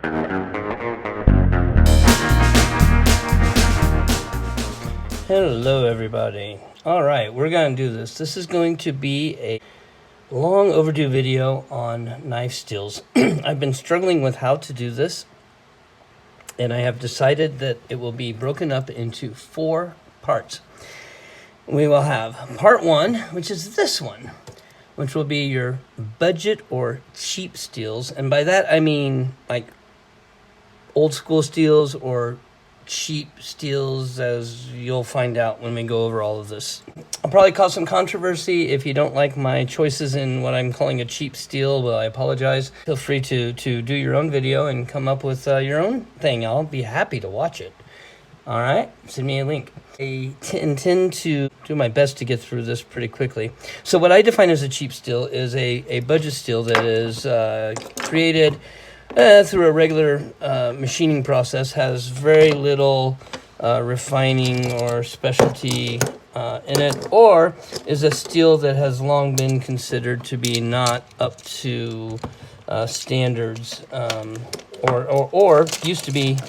Hello everybody. Alright, we're going to do this. This is going to be a long overdue video on knife steels. I've been struggling with how to do this, and I have decided that it will be broken up into 4 parts. We will have part 1, which is this one, which will be your budget or cheap steels. And by that I mean like old school steels or cheap steels, as you'll find out when we go over all of this. I'll probably cause some controversy if you don't like my choices in what I'm calling a cheap steel. Well, I apologize. Feel free to do your own video and come up with your own thing. I'll be happy to watch it. All right, send me a link. I intend to do my best to get through this pretty quickly. So what I define as a cheap steel is a budget steel that is created through a regular machining process, has very little refining or specialty in it, or is a steel that has long been considered to be not up to standards, or used to be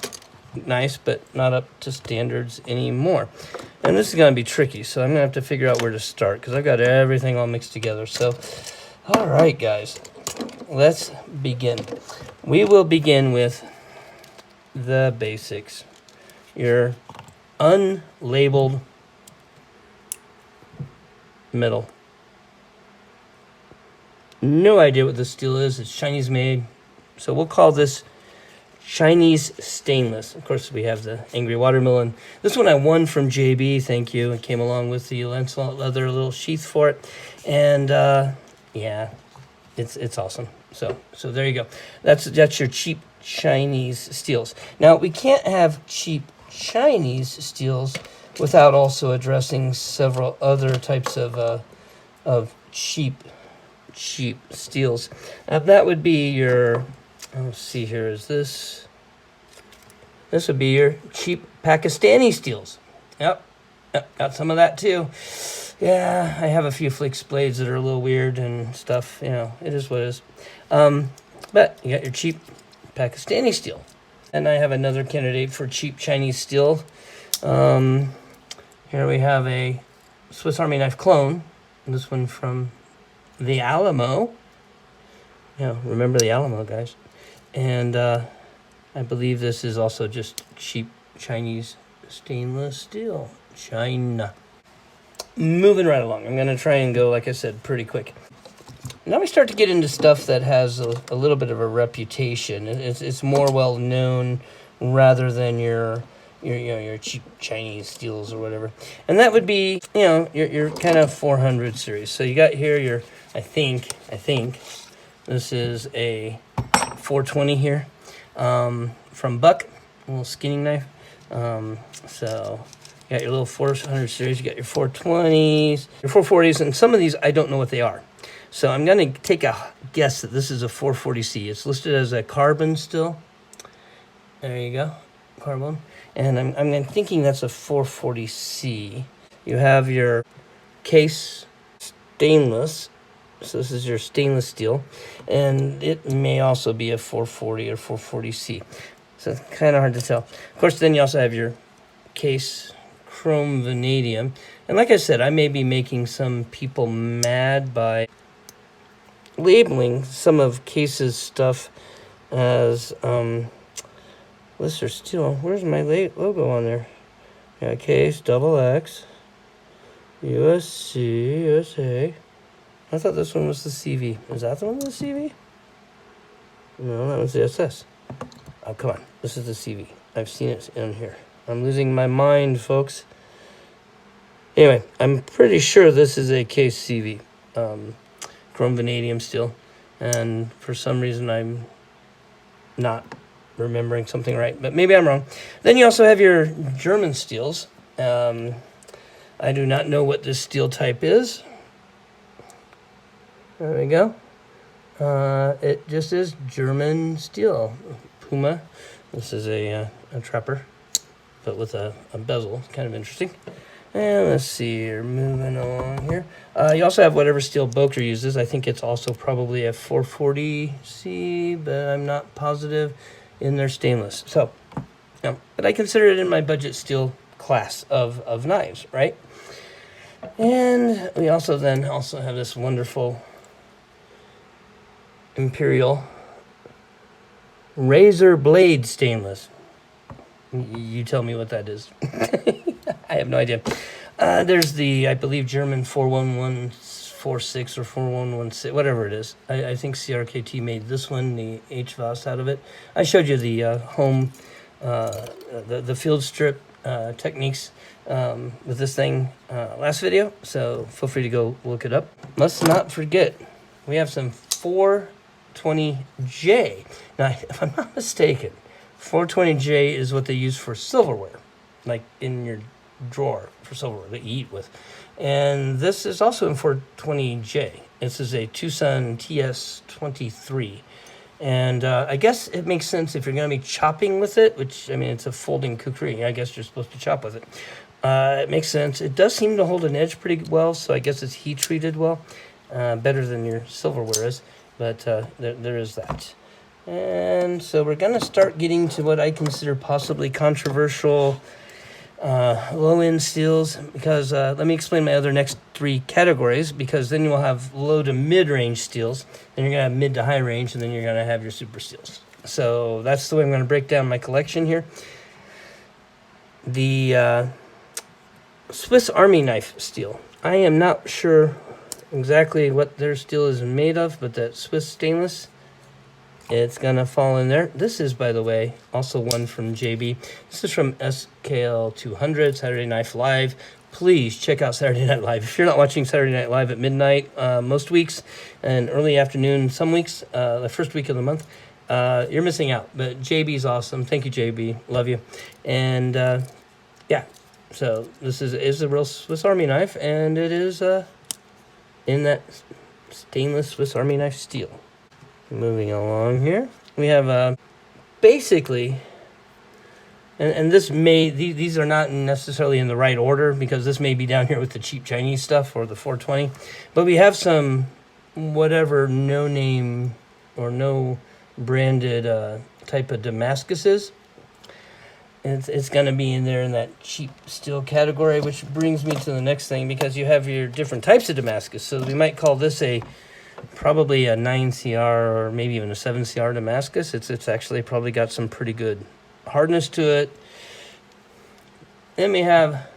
nice but not up to standards anymore. And this is going to be tricky, so I'm going to have to figure out where to start because I've got everything all mixed together. So, all right, guys, let's begin. We will begin with the basics. Your unlabeled metal. No idea what this steel is. It's Chinese made, so we'll call this Chinese stainless. Of course, we have the Angry Watermelon. This one I won from JB, thank you. It came along with the Lancelot leather little sheath for it, and yeah, it's awesome. So there you go. That's your cheap Chinese steels. Now, we can't have cheap Chinese steels without also addressing several other types of cheap steels. Now, that would be your, let's see here, is this would be your cheap Pakistani steels. Yep, got some of that too. Yeah, I have a few flex blades that are a little weird and stuff. You know, it is what it is. But you got your cheap Pakistani steel. And I have another candidate for cheap Chinese steel. Here we have a Swiss Army knife clone. This one from the Alamo. Yeah, remember the Alamo, guys. And I believe this is also just cheap Chinese stainless steel. China. Moving right along. I'm going to try and go, like I said, pretty quick. Now we start to get into stuff that has a little bit of a reputation. It's more well known rather than your cheap Chinese steels or whatever. And that would be, your kind of 400 series. So you got here your, I think this is a 420 here from Buck, a little skinning knife. So you got your little 400 series, you got your 420s, your 440s, and some of these I don't know what they are. So I'm going to take a guess that this is a 440C. It's listed as a carbon still. There you go, carbon. And I'm thinking that's a 440C. You have your case stainless. So this is your stainless steel. And it may also be a 440 or 440C. So it's kind of hard to tell. Of course, then you also have your case chrome vanadium. And like I said, I may be making some people mad by labeling some of Case's stuff as Lister Steel. Where's my logo on there? Yeah, Case, XX, USC, USA. I thought this one was the CV. Is that the one with the CV? No, that was the SS. Oh, come on. This is the CV. I've seen it in here. I'm losing my mind, folks. Anyway, I'm pretty sure this is a Case CV. Chrome vanadium steel, and for some reason I'm not remembering something right, but maybe I'm wrong. Then you also have your German steels. I do not know what this steel type is. There we go. It just is German steel. Puma. This is a trapper, but with a bezel. It's kind of interesting. And let's see here, moving along here. You also have whatever steel Boker uses. I think it's also probably a 440C, but I'm not positive. in their stainless. So, but I consider it in my budget steel class of knives, right? And we also have this wonderful Imperial razor blade stainless. You tell me what that is. I have no idea. There's the, I believe, German 41146 or 4116, whatever it is. I think CRKT made this one, the HVAS out of it. I showed you the home, the field strip techniques with this thing last video, so feel free to go look it up. Let's not forget, we have some 420J. Now, if I'm not mistaken, 420J is what they use for silverware, like in your drawer for silverware that you eat with. And this is also in 420J. This is a Tucson TS23. And I guess it makes sense if you're going to be chopping with it, which, I mean, it's a folding kukri. I guess you're supposed to chop with it. It makes sense. It does seem to hold an edge pretty well, so I guess it's heat treated well. Better than your silverware is, but there is that. And so we're going to start getting to what I consider possibly controversial low-end steels, because let me explain my other next three categories, because then you'll have low to mid-range steels, then you're going to have mid to high range, and then you're going to have your super steels. So that's the way I'm going to break down my collection here. The Swiss Army knife steel. I am not sure exactly what their steel is made of, but that Swiss stainless, it's going to fall in there. This is, by the way, also one from JB. This is from SKL 200, Saturday Night Live. Please check out Saturday Night Live. If you're not watching Saturday Night Live at midnight most weeks and early afternoon some weeks, the first week of the month, you're missing out. But JB's awesome. Thank you, JB. Love you. And yeah, so this is a real Swiss Army knife, and it is in that stainless Swiss Army knife steel. Moving along here, we have basically, and this may, these are not necessarily in the right order, because this may be down here with the cheap Chinese stuff or the 420, but we have some whatever no name or no branded type of Damascuses. It's going to be in there in that cheap steel category, which brings me to the next thing, because you have your different types of Damascus. So we might call this probably a 9CR or maybe even a 7CR Damascus. It's actually probably got some pretty good hardness to it. Then we have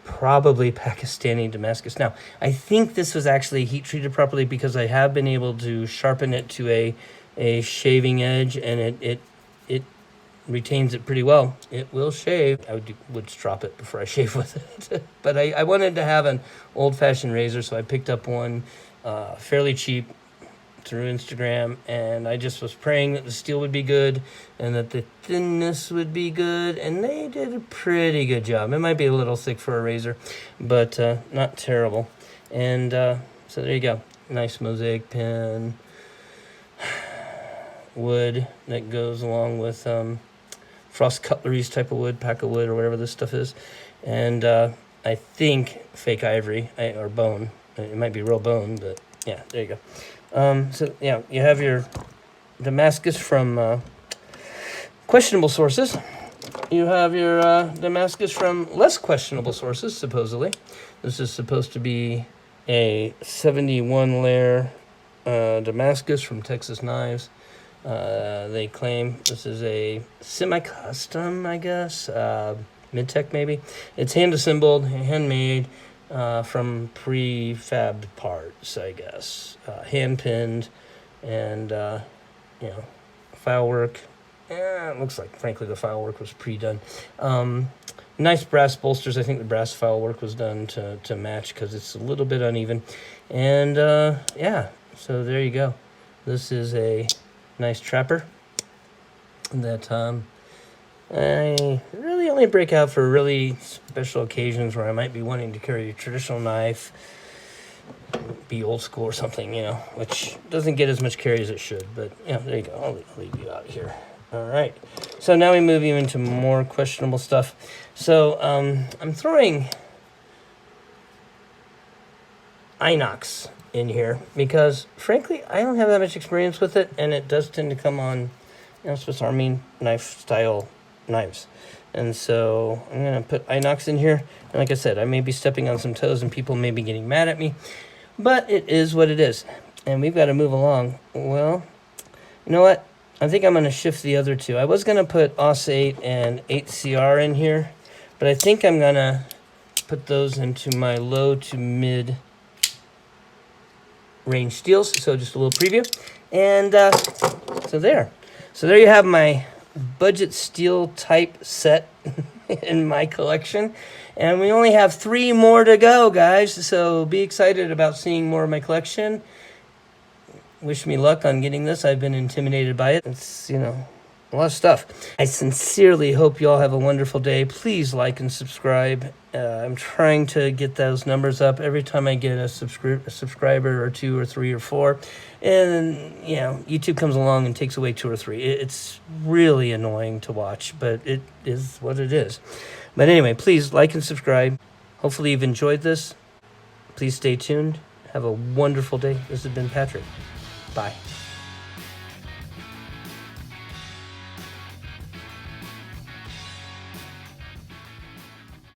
probably Pakistani Damascus. Now, I think this was actually heat treated properly, because I have been able to sharpen it to a shaving edge, and it retains it pretty well. It will shave. I would strop it before I shave with it. But I wanted to have an old-fashioned razor, so I picked up one fairly cheap through Instagram, and I just was praying that the steel would be good and that the thinness would be good, and they did a pretty good job. It might be a little thick for a razor, but not terrible. And so there you go. Nice mosaic pen. Wood that goes along with frost cutlery's type of wood, pack of wood, or whatever this stuff is. And I think fake ivory or bone. It might be real bone, but yeah, there you go. So yeah, you have your Damascus from questionable sources. You have your Damascus from less questionable sources, supposedly. This is supposed to be a 71 layer Damascus from Texas Knives. They claim this is a semi-custom, I guess, mid-tech maybe. It's hand-assembled, handmade from prefabbed parts, I guess. Hand-pinned and, file work. It looks like, frankly, the file work was pre-done. Nice brass bolsters. I think the brass file work was done to match, because it's a little bit uneven. And, yeah, so there you go. This is a nice trapper that I really only break out for really special occasions where I might be wanting to carry a traditional knife, be old school or something, which doesn't get as much carry as it should. But yeah, there you go. I'll leave you out here. All right. So now we move you into more questionable stuff. So I'm throwing Inox in here because, frankly, I don't have that much experience with it, and it does tend to come on, Swiss Army knife style knives. And so I'm going to put Inox in here. And like I said, I may be stepping on some toes and people may be getting mad at me, but it is what it is. And we've got to move along. Well, you know what? I think I'm going to shift the other two. I was going to put OS 8 and 8CR in here, but I think I'm going to put those into my low to mid range steels. So just a little preview. And so there you have my budget steel type set in my collection. And we only have 3 more to go, guys. So be excited about seeing more of my collection. Wish me luck on getting this. I've been intimidated by it. It's, a lot of stuff. I sincerely hope you all have a wonderful day. Please like and subscribe. I'm trying to get those numbers up every time I get a subscriber or 2 or 3 or 4. And, YouTube comes along and takes away 2 or 3. It's really annoying to watch, but it is what it is. But anyway, please like and subscribe. Hopefully you've enjoyed this. Please stay tuned. Have a wonderful day. This has been Patrick. Bye.